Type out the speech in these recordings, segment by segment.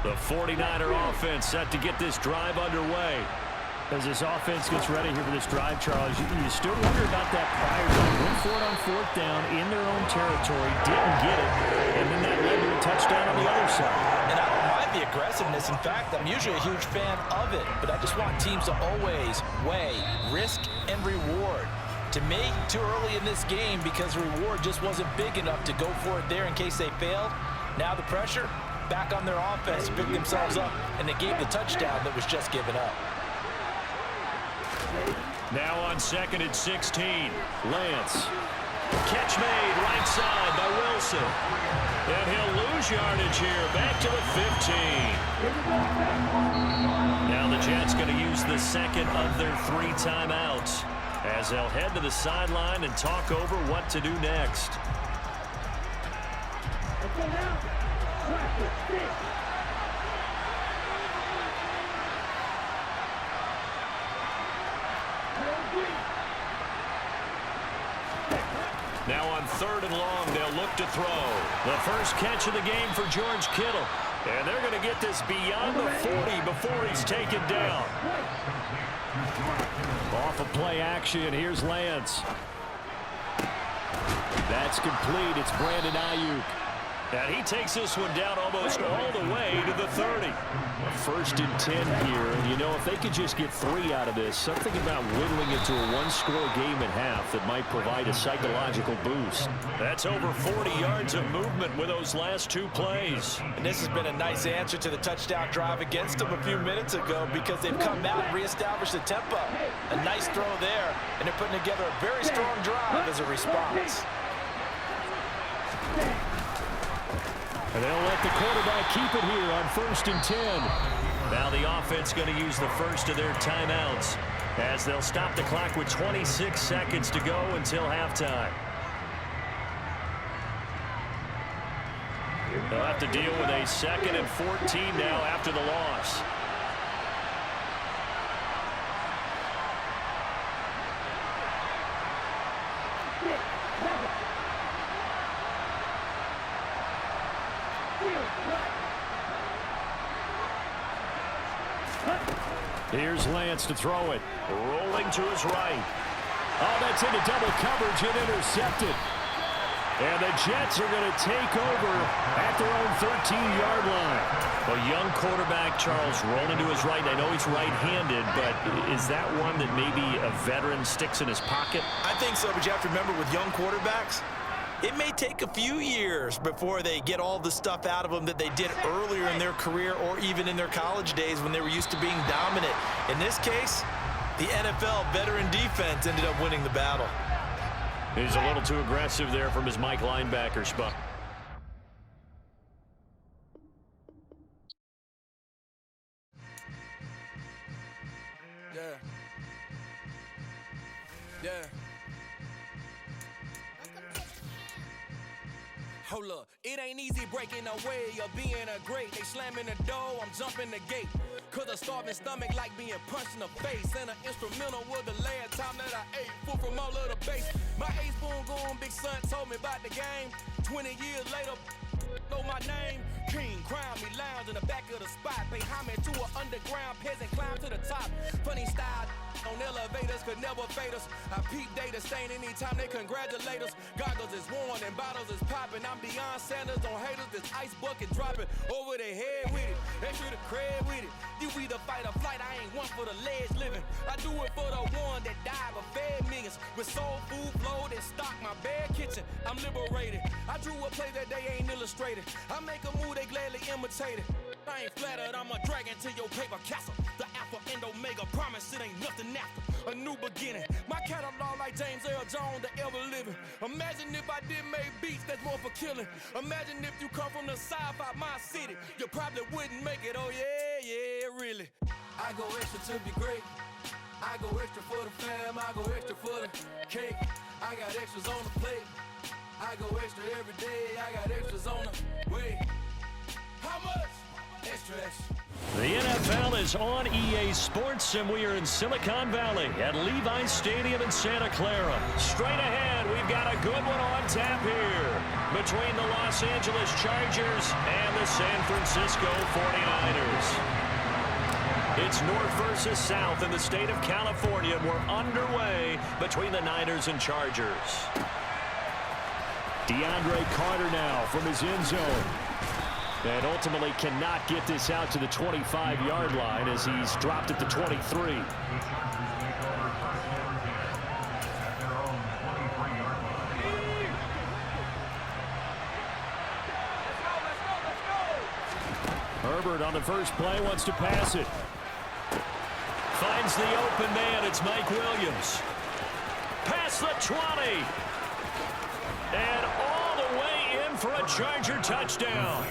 The 49er offense set to get this drive underway. As this offense gets ready here for this drive, Charles, you still wonder about that prior drive. Went for it on fourth down in their own territory, didn't get it, and then that led to a touchdown on the other side. And I don't mind the aggressiveness. In fact, I'm usually a huge fan of it, but I just want teams to always weigh risk and reward. To me, too early in this game because the reward just wasn't big enough to go for it there in case they failed. Now the pressure back on their offense, picked themselves up, and they gave the touchdown that was just given up. Now on 2nd and 16, Lance. Catch made right side by Wilson. And he'll lose yardage here, back to the 15. Now the Jets going to use the second of their 3 timeouts as they'll head to the sideline and talk over what to do next. Now on 3rd and long, they'll look to throw. The first catch of the game for George Kittle. And they're going to get this beyond the 40 before he's taken down. Off of play action, here's Lance. That's complete. It's Brandon Ayuk. And he takes this one down almost all the way to the 30. 1st and 10 here. And, you know, if they could just get 3 out of this, something about whittling it to a 1-score game at half that might provide a psychological boost. That's over 40 yards of movement with those last 2 plays. And this has been a nice answer to the touchdown drive against them a few minutes ago because they've come out and reestablished the tempo. A nice throw there, and they're putting together a very strong drive as a response. And they'll let the quarterback keep it here on 1st and 10. Now the offense going to use the first of their timeouts as they'll stop the clock with 26 seconds to go until halftime. They'll have to deal with a 2nd and 14 now after the loss. Here's Lance to throw it. Rolling to his right. Oh, that's into double coverage and intercepted. And the Jets are going to take over at their own 13-yard line. A young quarterback, Charles, rolling to his right. I know he's right-handed, but is that one that maybe a veteran sticks in his pocket? I think so, but you have to remember with young quarterbacks, it may take a few years before they get all the stuff out of them that they did earlier in their career or even in their college days when they were used to being dominant. In this case, the NFL veteran defense ended up winning the battle. He's a little too aggressive there from his Mike linebacker spot. Yeah. Hold up, it ain't easy breaking away or being a great. They slamming the door, I'm jumping the gate. Cause a starving stomach like being punched in the face. And an instrumental was the last time that I ate. Food from all of the base. My ace boom goon, big son told me about the game. 20 years later, know my name. King, crown me, lounge in the back of the spot. Pay homage to an underground peasant, climb to the top. Funny style on elevators could never fade us. I peep data stain anytime they congratulate us. Goggles is worn and bottles is popping. I'm Deion Sanders on haters, this ice bucket dropping over their head with it. They should have cred with it. You either fight or flight, I ain't one for the ledge living. I do it for the one that died but fed millions. With soul food flow that stock my bare kitchen. I'm liberated. I drew a play that they ain't illustrated. I make a move, they gladly imitate it. I ain't flattered, I'm a dragon to your paper castle. The Alpha and Omega, promise it ain't nothing after. A new beginning. My catalog like James Earl Jones, the ever living. Imagine if I did make beats that's more for killing. Imagine if you come from the south out my city. You probably wouldn't make it, oh yeah, really. I go extra to be great. I go extra for the fam, I go extra for the cake. I got extras on the plate. I go extra every day, I got extras on the way. How much? Extra, extra. The NFL is on EA Sports, and we are in Silicon Valley at Levi's Stadium in Santa Clara. Straight ahead, we've got a good one on tap here between the Los Angeles Chargers and the San Francisco 49ers. It's north versus south in the state of California, and we're underway between the Niners and Chargers. DeAndre Carter now from his end zone. And ultimately cannot get this out to the 25-yard line as he's dropped at the 23. Herbert on the first play wants to pass it. Finds the open man. It's Mike Williams. Past the 20. And all the way in for a Charger touchdown.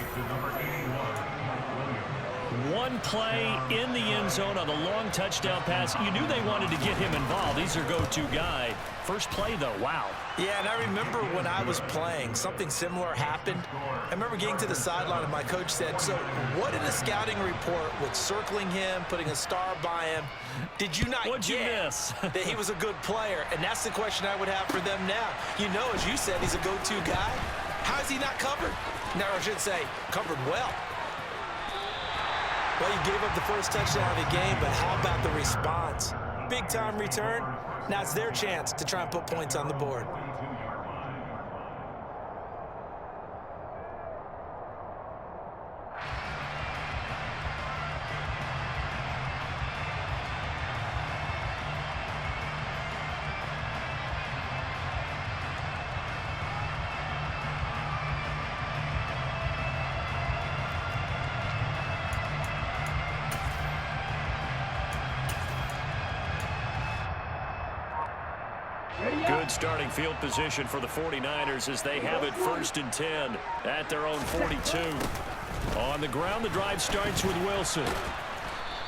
One play in the end zone on the long touchdown pass. You knew they wanted to get him involved. He's their go-to guy. First play, though, wow. Yeah, and I remember when I was playing, something similar happened. I remember getting to the sideline and my coach said, so what in the scouting report with circling him, putting a star by him, did you not What'd you miss? that he was a good player? And that's the question I would have for them now. You know, as you said, he's a go-to guy. How is he not covered? No, I should say, covered well. Well, you gave up the first touchdown of the game, but how about the response? Big-time return. Now it's their chance to try and put points on the board. Good starting field position for the 49ers as they have it 1st and 10 at their own 42. On the ground, the drive starts with Wilson.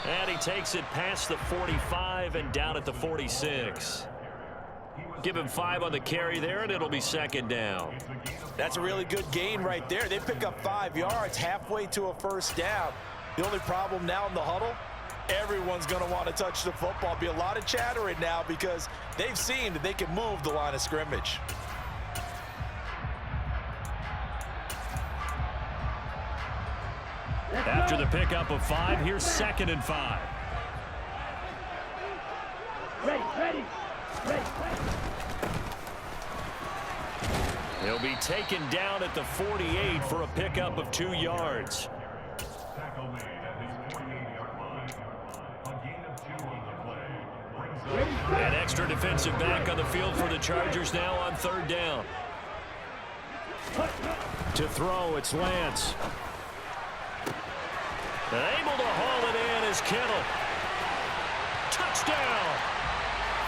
And he takes it past the 45 and down at the 46. Give him 5 on the carry there, and it'll be 2nd down. That's a really good gain right there. They pick up 5 yards halfway to a first down. The only problem now in the huddle, everyone's going to want to touch the football. Be a lot of chattering now because they've seen that they can move the line of scrimmage. After the pickup of 5, here's 2nd and 5. Ready. He'll be taken down at the 48 for a pickup of 2 yards. An extra defensive back on the field for the Chargers now on 3rd down. To throw, it's Lance. Able to haul it in is Kittle. Touchdown!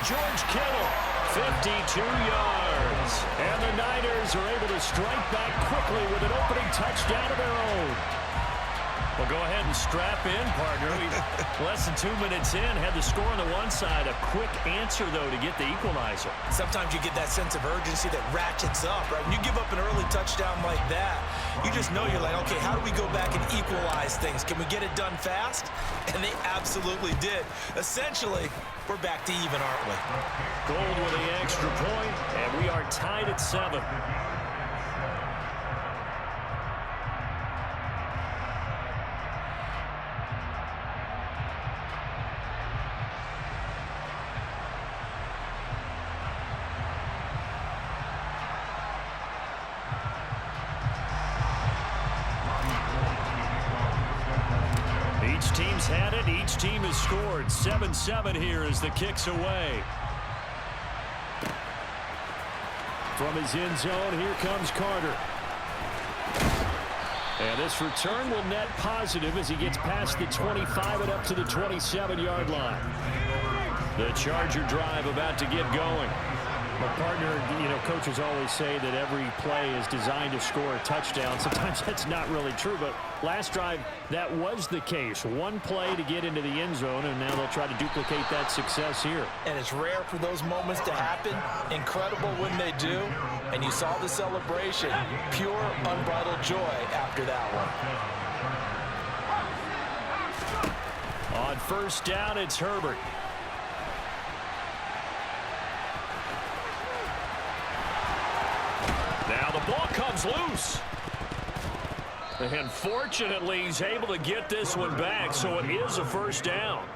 George Kittle, 52 yards. And the Niners are able to strike back quickly with an opening touchdown of their own. Well, go ahead and strap in, partner. Less than 2 minutes in, had the score on the one side. A quick answer, though, to get the equalizer. Sometimes you get that sense of urgency that ratchets up, right? When you give up an early touchdown like that, you just know you're like, okay, how do we go back and equalize things? Can we get it done fast? And they absolutely did. Essentially, we're back to even, aren't we? Gold with the extra point, and we are tied at 7. Each team's had it. Each team has scored. 7-7 here as the kick's away. From his end zone, here comes Carter. And this return will net positive as he gets past the 25 and up to the 27-yard line. The Charger drive about to get going. Well, partner, you know, coaches always say that every play is designed to score a touchdown. Sometimes that's not really true, but last drive, that was the case. One play to get into the end zone, and now they'll try to duplicate that success here. And it's rare for those moments to happen. Incredible when they do. And you saw the celebration. Pure, unbridled joy after that one. first down, it's Herbert. Now the ball comes loose. And fortunately, he's able to get this one back, so it is a first down.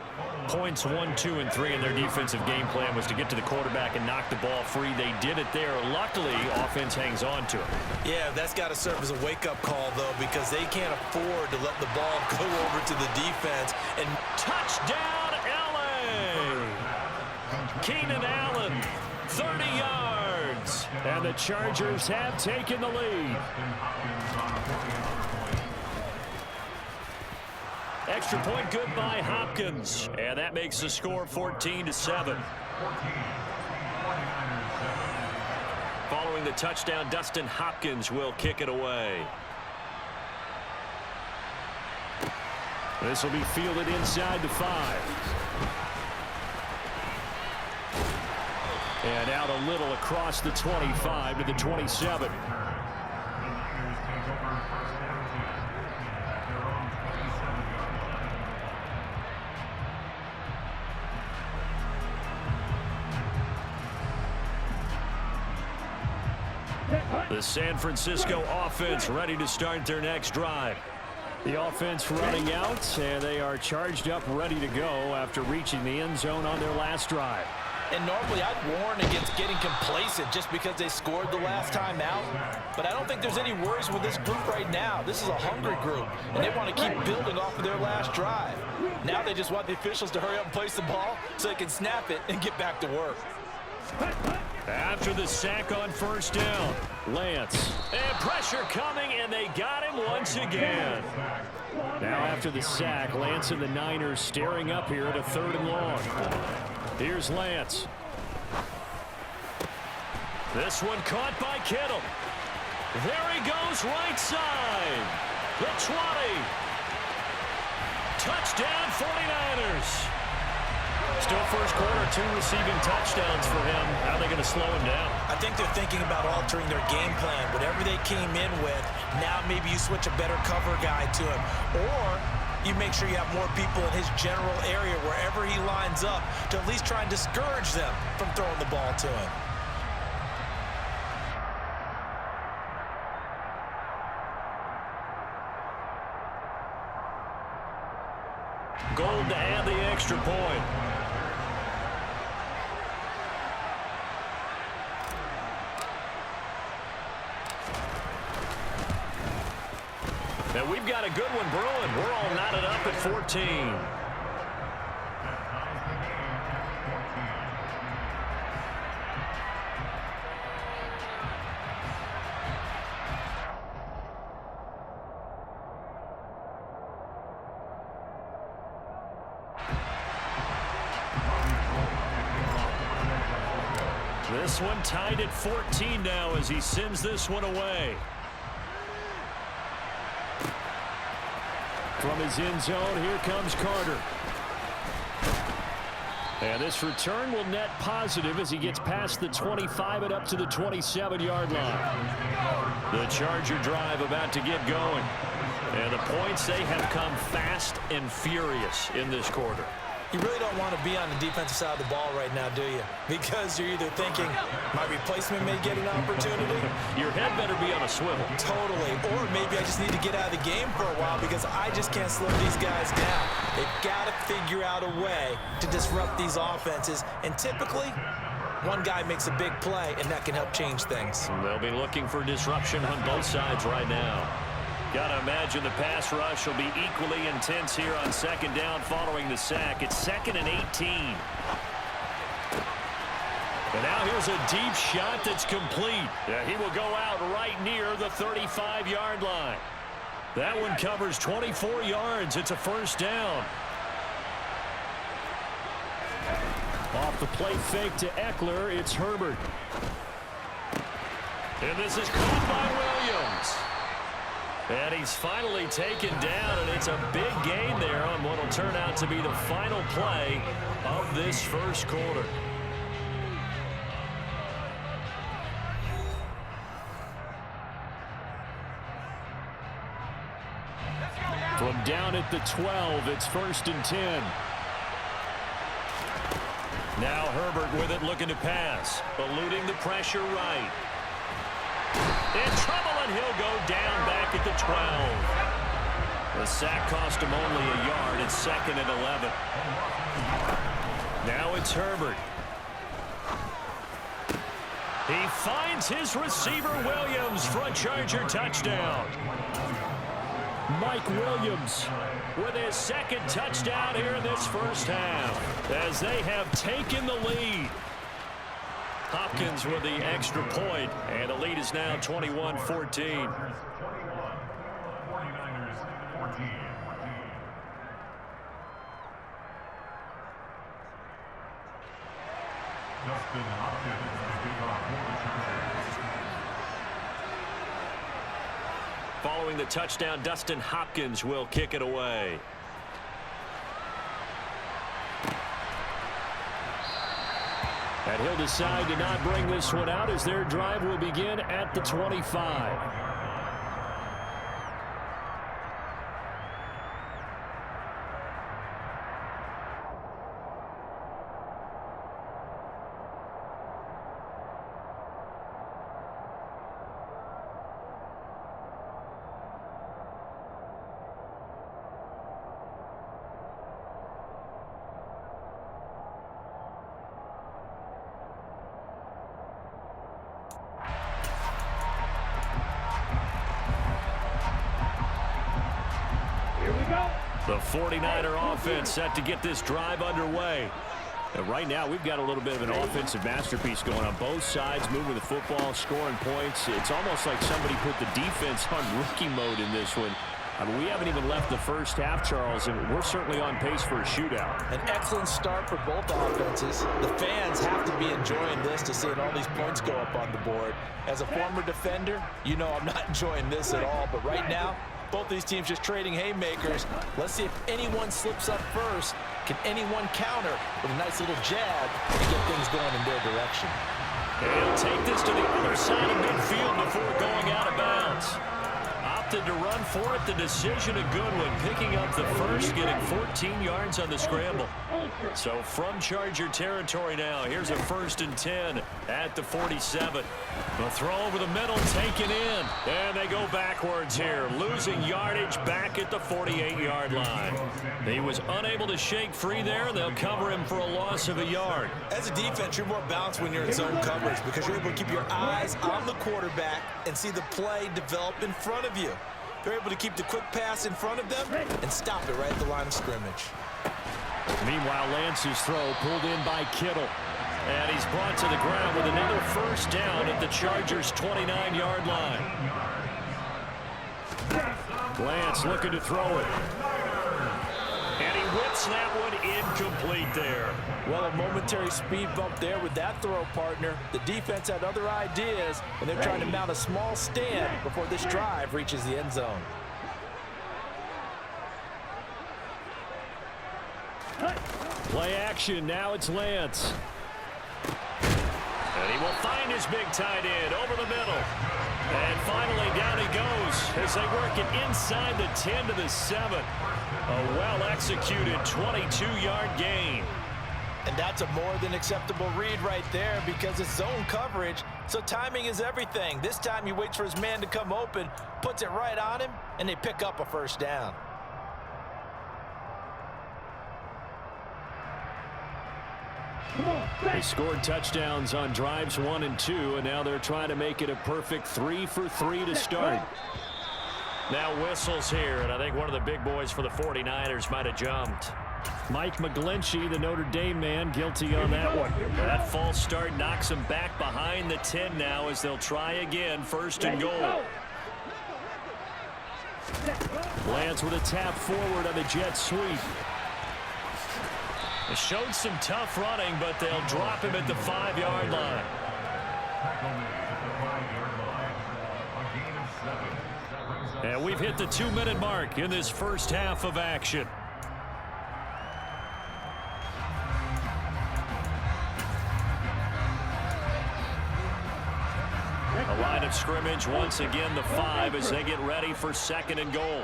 Points 1, 2, and 3 in their defensive game plan was to get to the quarterback and knock the ball free. They did it there. Luckily, offense hangs on to it. Yeah, that's got to serve as a wake-up call, though, because they can't afford to let the ball go over to the defense. And touchdown, L.A. Keenan Allen, 30 yards. And the Chargers have taken the lead. Extra point good by Hopkins. And that makes the score 14-7. Following the touchdown, Dustin Hopkins will kick it away. This will be fielded inside the 5. And out a little across the 25 to the 27. The San Francisco offense ready to start their next drive. The offense running out, and they are charged up, ready to go after reaching the end zone on their last drive. And normally I'd warn against getting complacent just because they scored the last time out. But I don't think there's any worries with this group right now. This is a hungry group, and they want to keep building off of their last drive. Now they just want the officials to hurry up and place the ball so they can snap it and get back to work. After the sack on first down, Lance. And pressure coming, and they got him once again. Now after the sack, Lance and the Niners staring up here at a 3rd and long. Here's Lance. This one caught by Kittle. There he goes, right side. The 20. Touchdown, 49ers. Still first quarter, 2 receiving touchdowns for him. How are they going to slow him down? I think they're thinking about altering their game plan. Whatever they came in with, now maybe you switch a better cover guy to him. Or you make sure you have more people in his general area wherever he lines up to at least try and discourage them from throwing the ball to him. Gold to add the extra point. And we've got a good one brewing. We're all knotted up at 14. This one tied at 14 now as he sends this one away. From his end zone, here comes Carter. And this return will net positive as he gets past the 25 and up to the 27-yard line. The Charger drive about to get going. And the points, they have come fast and furious in this quarter. You really don't want to be on the defensive side of the ball right now, do you? Because you're either thinking, my replacement may get an opportunity. Your head better be on a swivel. Totally. Or maybe I just need to get out of the game for a while because I just can't slow these guys down. They've got to figure out a way to disrupt these offenses. And typically, one guy makes a big play, and that can help change things. They'll be looking for disruption on both sides right now. Got to imagine the pass rush will be equally intense here on 2nd down following the sack. It's 2nd and 18. And now here's a deep shot that's complete. Yeah, he will go out right near the 35-yard line. That one covers 24 yards. It's a first down. Off the play fake to Eckler, it's Herbert. And this is caught by Williams. And he's finally taken down, and it's a big gain there on what will turn out to be the final play of this first quarter. From down at the 12, it's 1st and 10. Now Herbert with it, looking to pass. Eluding the pressure right. In trouble, and he'll go down back at the 12. The sack cost him only a yard. It's 2nd and 11. Now it's Herbert. He finds his receiver, Williams, for a Charger touchdown. Mike Williams with his 2nd touchdown here in this first half, as they have taken the lead. Hopkins with the extra point, and the lead is now 21-14. Following the touchdown, Dustin Hopkins will kick it away. And he'll decide to not bring this one out as their drive will begin at the 25. The 49er offense set to get this drive underway. And right now, we've got a little bit of an offensive masterpiece going on both sides, moving the football, scoring points. It's almost like somebody put the defense on rookie mode in this one. I mean, we haven't even left the first half, Charles, and we're certainly on pace for a shootout. An excellent start for both offenses. The fans have to be enjoying this to seeing all these points go up on the board. As a former defender, you know I'm not enjoying this at all, but right now, both these teams just trading haymakers. Let's see if anyone slips up first. Can anyone counter with a nice little jab and get things going in their direction? And he'll take this to the other side of midfield before going out of bounds. Opted to run for it. The decision a good one. Picking up the first, getting 14 yards on the scramble. So from Charger territory now, here's a 1st and 10 at the 47. The throw over the middle, taken in. And they go backwards here, losing yardage back at the 48-yard line. He was unable to shake free there. They'll cover him for a loss of a yard. As a defense, you're more balanced when you're in zone coverage because you're able to keep your eyes on the quarterback and see the play develop in front of you. They're able to keep the quick pass in front of them and stop it right at the line of scrimmage. Meanwhile, Lance's throw pulled in by Kittle. And he's brought to the ground with another first down at the Chargers' 29-yard line. Lance looking to throw it. And he whips that one incomplete there. Well, a momentary speed bump there with that throw, partner. The defense had other ideas, and they're trying to mount a small stand before this drive reaches the end zone. Play action. Now it's Lance. And he will find his big tight end over the middle. And finally, down he goes as they work it inside the 10 to the 7. A well-executed 22-yard gain. And that's a more than acceptable read right there because it's zone coverage, so timing is everything. This time he waits for his man to come open, puts it right on him, and they pick up a first down. They scored touchdowns on drives 1 and 2, and now they're trying to make it a perfect 3 for 3 to start. Now whistles here, and I think one of the big boys for the 49ers might have jumped. Mike McGlinchey, the Notre Dame man, guilty on that one. That false start knocks him back behind the 10 now as they'll try again, 1st and goal. Lance with a tap forward on the jet sweep. It showed some tough running, but they'll drop him at the 5-yard line. And we've hit the 2-minute mark in this first half of action. A line of scrimmage once again, the 5 as they get ready for 2nd and goal.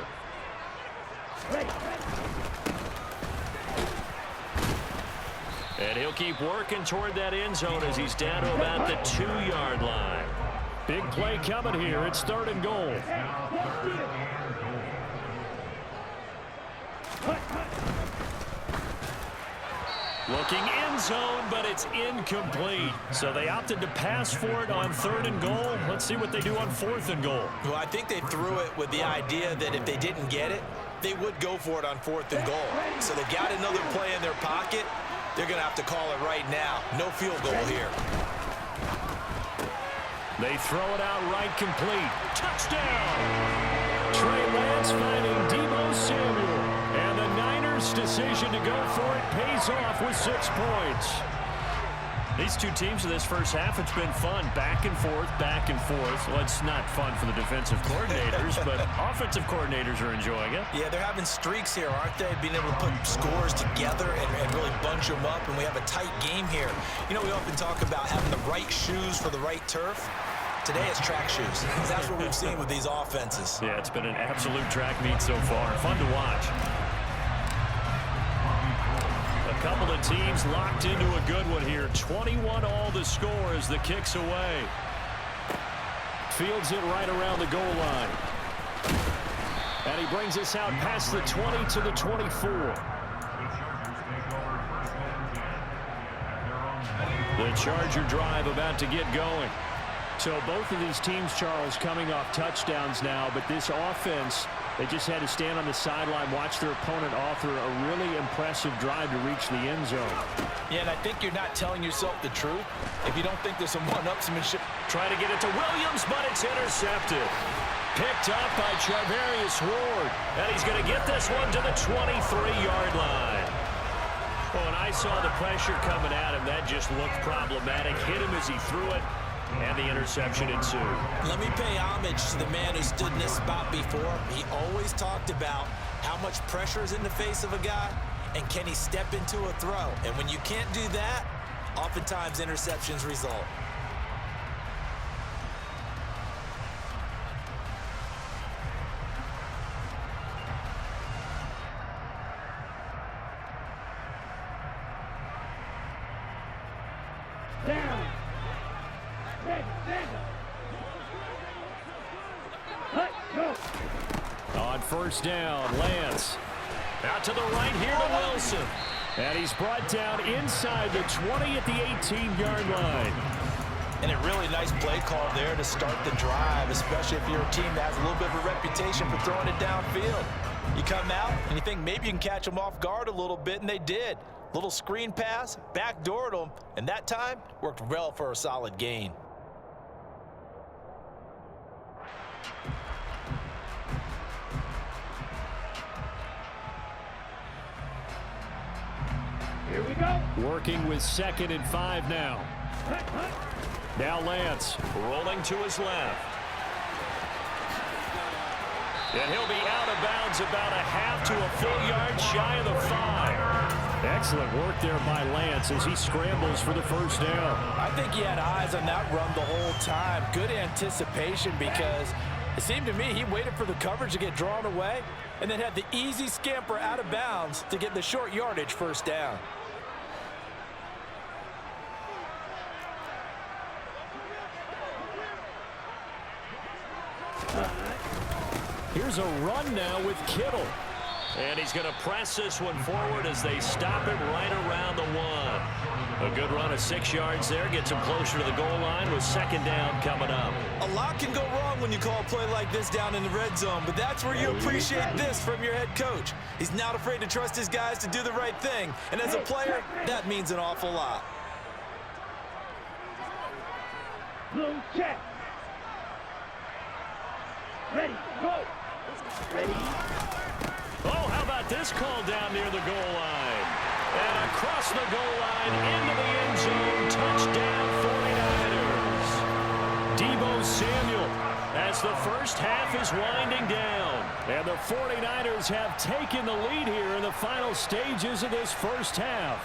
And he'll keep working toward that end zone as he's down to about the 2-yard line. Big play coming here. It's 3rd and goal. Looking end zone, but it's incomplete. So they opted to pass for it on 3rd and goal. Let's see what they do on 4th and goal. Well, I think they threw it with the idea that if they didn't get it, they would go for it on 4th and goal. So they've got another play in their pocket. They're going to have to call it right now. No field goal here. They throw it out right complete. Touchdown! Trey Lance finding Deebo Samuel. And the Niners' decision to go for it pays off with 6 points. These two teams in this first half, it's been fun. Back and forth, back and forth. Well, it's not fun for the defensive coordinators, but offensive coordinators are enjoying it. Yeah, they're having streaks here, aren't they? Being able to put scores together and really bunch them up, and we have a tight game here. You know, we often talk about having the right shoes for the right turf. Today it's track shoes. That's what we've seen with these offenses. Yeah, it's been an absolute track meet so far. Fun to watch. A couple of teams locked into a good one here. 21 all the score as the kick's away. Fields it right around the goal line. And he brings us out past the 20 to the 24. The Charger drive about to get going. So both of these teams, Charles, coming off touchdowns now, but this offense, they just had to stand on the sideline, watch their opponent author a really impressive drive to reach the end zone. Yeah, and I think you're not telling yourself the truth if you don't think there's some one-upsmanship. Trying to get it to Williams, but it's intercepted. Picked up by Charvarius Ward, and he's going to get this one to the 23-yard line. Well, when I saw the pressure coming at him, that just looked problematic. Hit him as he threw it. And the interception ensued. Let me pay homage to the man who stood in this spot before. He always talked about how much pressure is in the face of a guy and can he step into a throw. And when you can't do that, oftentimes interceptions result. On first down, Lance. Out to the right here to Wilson. And he's brought down inside the 20 at the 18-yard line. And a really nice play call there to start the drive, especially if you're a team that has a little bit of a reputation for throwing it downfield. You come out and you think maybe you can catch them off guard a little bit, and they did. Little screen pass, backdoored them, and that time worked well for a solid gain. Here we go. Working with 2nd and 5 now. Now Lance Rolling to his left. And he'll be out of bounds about a half to a full yard shy of the 5. Excellent work there by Lance as he scrambles for the first down. I think he had eyes on that run the whole time. Good anticipation because it seemed to me he waited for the coverage to get drawn away and then had the easy scamper out of bounds to get the short yardage first down. Here's a run now with Kittle. And he's going to press this one forward as they stop him right around the 1. A good run of 6 yards there. Gets him closer to the goal line with 2nd down coming up. A lot can go wrong when you call a play like this down in the red zone, but that's where you appreciate this from your head coach. He's not afraid to trust his guys to do the right thing, and as a player, that means an awful lot. Blue check. Ready, go. Ready. Oh, how about this call down near the goal line? And across the goal line into the end zone. Touchdown 49ers. Deebo Samuel as the first half is winding down. And the 49ers have taken the lead here in the final stages of this first half.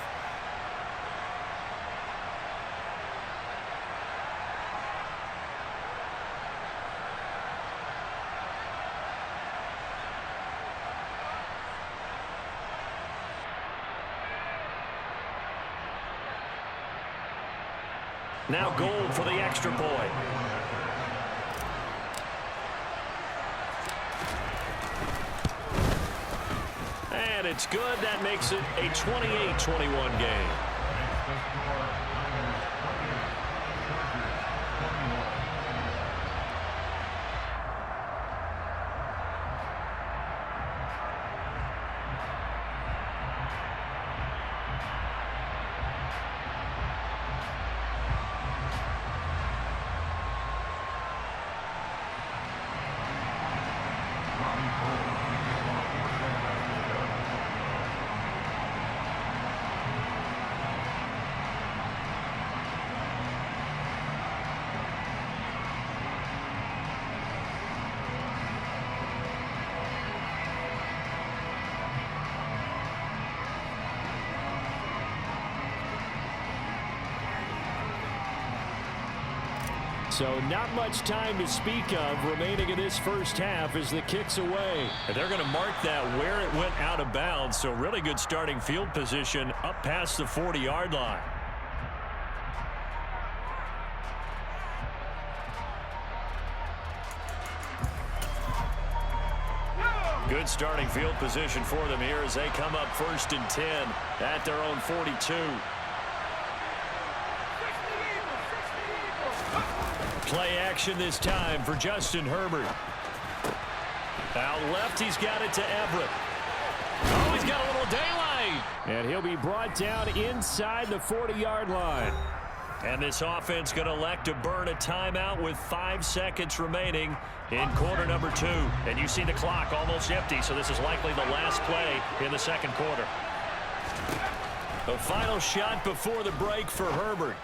Now Gold for the extra point. And it's good. That makes it a 28-21 game. So not much time to speak of remaining in this first half as the kick's away. And they're going to mark that where it went out of bounds. So really good starting field position up past the 40-yard line. Good starting field position for them here as they come up 1st and 10 at their own 42. Play action this time for Justin Herbert. Out left, he's got it to Everett. Oh, he's got a little daylight. And he'll be brought down inside the 40-yard line. And this offense going to elect to burn a timeout with 5 seconds remaining in quarter number 2. And you see the clock almost empty, so this is likely the last play in the second quarter. The final shot before the break for Herbert.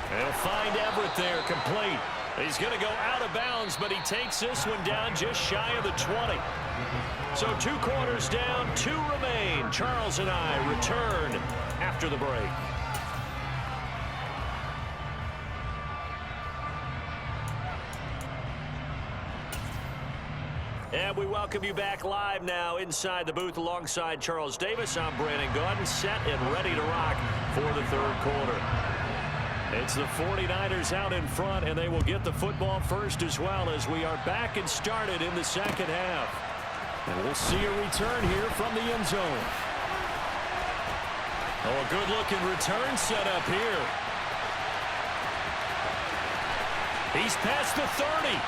They'll find Everett there, complete. He's going to go out of bounds, but he takes this one down just shy of the 20. So 2 quarters down, 2 remain. Charles and I return after the break. And we welcome you back live now inside the booth alongside Charles Davis. I'm Brandon Gaudin, set and ready to rock for the third quarter. It's the 49ers out in front, and they will get the football first as well as we are back and started in the second half. And we'll see a return here from the end zone. Oh, a good-looking return set up here. He's past the 30.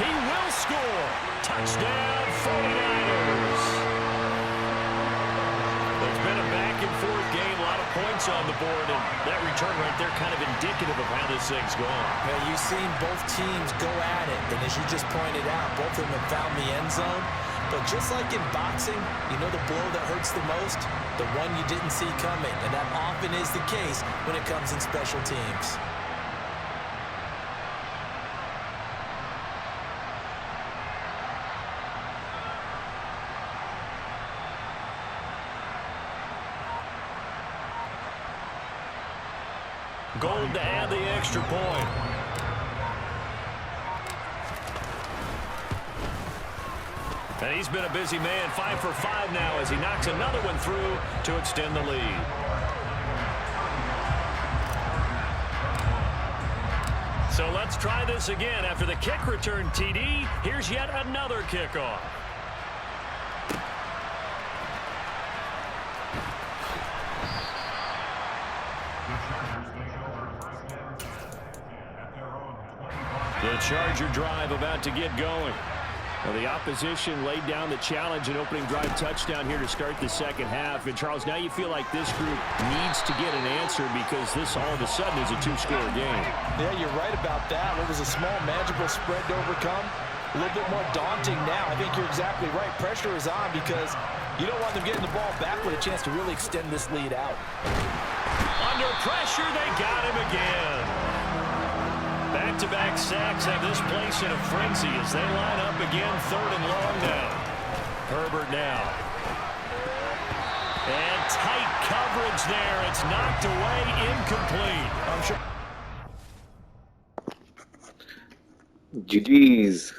He will score. Touchdown, 49ers. It's been a back-and-forth game. A lot of points on the board, and that return right there kind of indicative of how this thing's going. Yeah, you've seen both teams go at it, and as you just pointed out, both of them have found the end zone. But just like in boxing, you know the blow that hurts the most? The one you didn't see coming, and that often is the case when it comes in special teams. Gold to add the extra point. And he's been a busy man, 5 for 5 now as he knocks another one through to extend the lead. So let's try this again. After the kick return TD, here's yet another kickoff. The Charger drive about to get going. Well, the opposition laid down the challenge and opening drive touchdown here to start the second half. And, Charles, now you feel like this group needs to get an answer because this all of a sudden is a 2-score game. Yeah, you're right about that. What was a small, magical spread to overcome? A little bit more daunting now. I think you're exactly right. Pressure is on because you don't want them getting the ball back with a chance to really extend this lead out. Under pressure, they got him again. Back-to-back sacks have this place in a frenzy as they line up again, 3rd and long now. Herbert now. And tight coverage there. It's knocked away, incomplete. GG's.